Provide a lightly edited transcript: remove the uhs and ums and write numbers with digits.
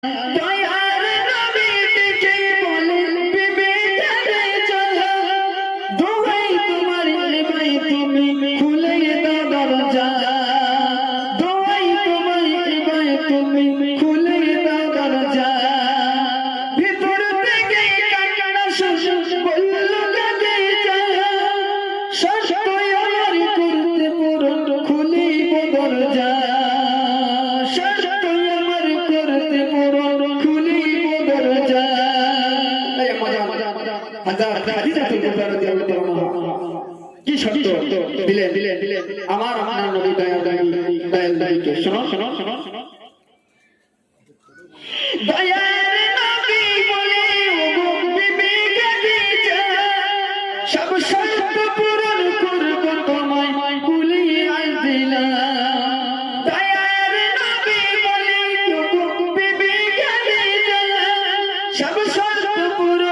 দয়ার নবী দেখে বলেন বিবি চলে চলো দোহাই তোমার ভাই তুমি খুলে দাও দরজা দোহাই তোমার ভাই তুমি খুলে দাও দরজা ভিতর থেকে কান্না শুনে বলল কাঁদে যা সত্য আমার করতে পূরণ খুলিব দরজা সত্য আমার করতে পূরণ খুলিব দরজা এই মজা হাজার হাদিসাতুল কুবরা রাদিয়াল্লাহু তাআলা কি সত্য দিলেন আমার নবী দয়াল দাইকে শোনো দয়ার নবী বলে ওগো বিবি খাদিজা সব শর্ত পূরণ করব তোমায় কুলিয়ে দিলাম দয়ার নবী বলে ওগো বিবি খাদিজা সব শর্ত পূরণ